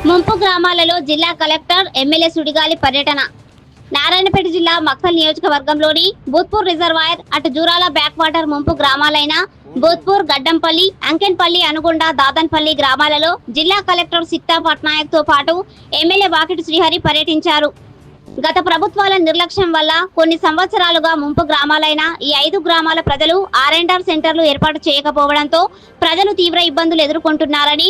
ముంపు గ్రామాలలో జిల్లా కలెక్టర్ ఎమ్మెల్యే సుడిగాలి పర్యటన. నారాయణపేట జిల్లా మక్తల్ నియోజకవర్గంలోని బూత్పూర్ రిజర్వాయర్, అటు జూరాల బ్యాక్ వాటర్ ముంపు గ్రామాలైన బూత్పూర్, గడ్డంపల్లి, అంకెన్పల్లి, అనుగొండ, దాదన్పల్లి గ్రామాలలో జిల్లా కలెక్టర్ సిక్తా పట్నాయక్ తో పాటు ఎమ్మెల్యే వాకిటి శ్రీహరి పర్యటించారు. గత ప్రభుత్వాల నిర్లక్ష్యం వల్ల కొన్ని సంవత్సరాలుగా ముంపు గ్రామాలైన ఈ 5 గ్రామాల ప్రజలు R&R సెంటర్లు ఏర్పాటు చేయకపోవడంతో ప్రజలు తీవ్ర ఇబ్బందులు ఎదుర్కొంటున్నారని,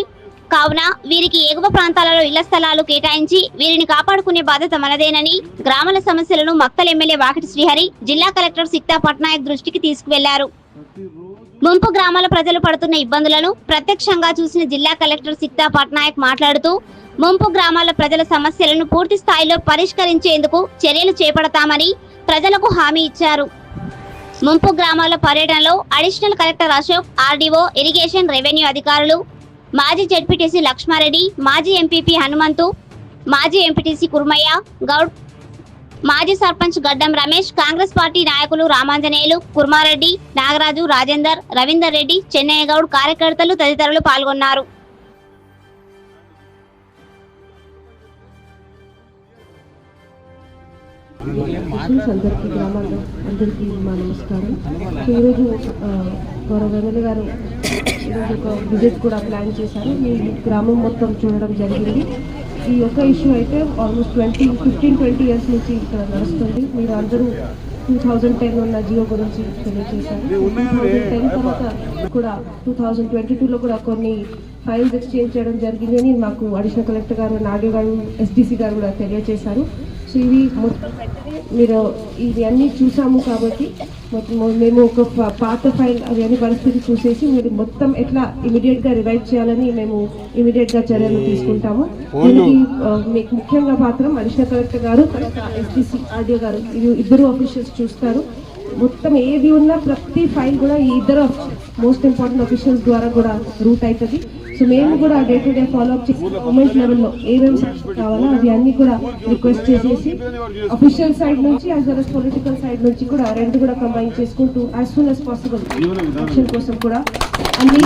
కావున వీరికి ఎగువ ప్రాంతాలలో ఇళ్ల స్థలాలు కేటాయించి వీరిని కాపాడుకునే బాధ్యత మనదేనని గ్రామాల సమస్యలను మక్తల్ ఎమ్మెల్యే వాకిటి శ్రీహరి జిల్లా కలెక్టర్ సిక్తా పట్నాయక్ దృష్టికి తీసుకువెళ్లారు. ముంపు గ్రామాల ప్రజలు పడుతున్న ఇబ్బందులను ప్రత్యక్షంగా చూసిన జిల్లా కలెక్టర్ సిక్తా పట్నాయక్ మాట్లాడుతూ, ముంపు గ్రామాల ప్రజల సమస్యలను పూర్తి స్థాయిలో పరిష్కరించేందుకు చర్యలు చేపడతామని ప్రజలకు హామీ ఇచ్చారు. ముంపు గ్రామాల పర్యటనలో additional collector Ashok, RDO, irrigation, revenue అధికారులు, మాజీ జడ్పీటీసీ లక్ష్మారెడ్డి, మాజీ ఎంపీపీ హనుమంతు, మాజీ ఎంపీటీసీ కుర్మయ్య గౌడ్, మాజీ సర్పంచ్ గడ్డం రమేష్, కాంగ్రెస్ పార్టీ నాయకులు రామాంజనేయులు, కుర్మారెడ్డి, నాగరాజు, రాజేందర్, రవీందర్ రెడ్డి, చెన్నయ్య గౌడ్, కార్యకర్తలు తదితరులు పాల్గొన్నారు. అందరికీ గ్రామాల్లో అందరికీ మా నమస్కారం. ఈరోజు గౌరవ ఎమ్మెల్యే గారు ఈరోజు ఒక విజిట్ కూడా ప్లాన్ చేశారు. మీ గ్రామం మొత్తం చూడడం జరిగింది. ఈ యొక్క ఇష్యూ అయితే ఆల్మోస్ట్ 15-20 ఇయర్స్ నుంచి ఇక్కడ నడుస్తుంది. మీరు అందరూ 2010 ఉన్న జియో గురించి తెలియజేశారు. 2010 తర్వాత కూడా 2022లో కూడా కొన్ని ఫైల్స్ ఎక్స్చేంజ్ చేయడం జరిగింది అని మాకు అడిషనల్ కలెక్టర్ గారు, నాడియో గారు, ఎస్డిసి గారు కూడా తెలియజేశారు. సో ఇవి మొత్తం మీరు ఇవి అన్నీ చూసాము కాబట్టి మేము ఒక పాత ఫైల్ అది అన్ని పరిస్థితి చూసేసి మీరు మొత్తం ఎట్లా ఇమీడియట్గా రివైవ్ చేయాలని మేము ఇమీడియట్గా చర్యలు తీసుకుంటాము. దీనికి మీకు ముఖ్యంగా మాత్రం అడిషనల్ కలెక్టర్ గారు, తర్వాత ఎస్డిసి, ఆర్డీఓ గారు ఇద్దరు ఆఫీషియల్స్ చూస్తారు. మొత్తం ఏది ఉన్నా ప్రతి ఫైల్ కూడా ఈ ఇద్దరు మోస్ట్ ఇంపార్టెంట్ ఆఫీషియల్స్ ద్వారా కూడా రూట్ అవుతుంది. సో మేము కూడా డే టు డే ఫాలోఅప్ చేసి గవర్నమెంట్ లెవెల్లో ఏమేమి సక్సెస్ కావాలో అవి అన్ని కూడా రిక్వెస్ట్ చేసేసి అఫీషియల్ సైడ్ నుంచి as well as political side నుంచి కూడా రెండు కూడా కంబైన్ చేసుకుంటూ as soon as possible action కోసం కూడా అన్ని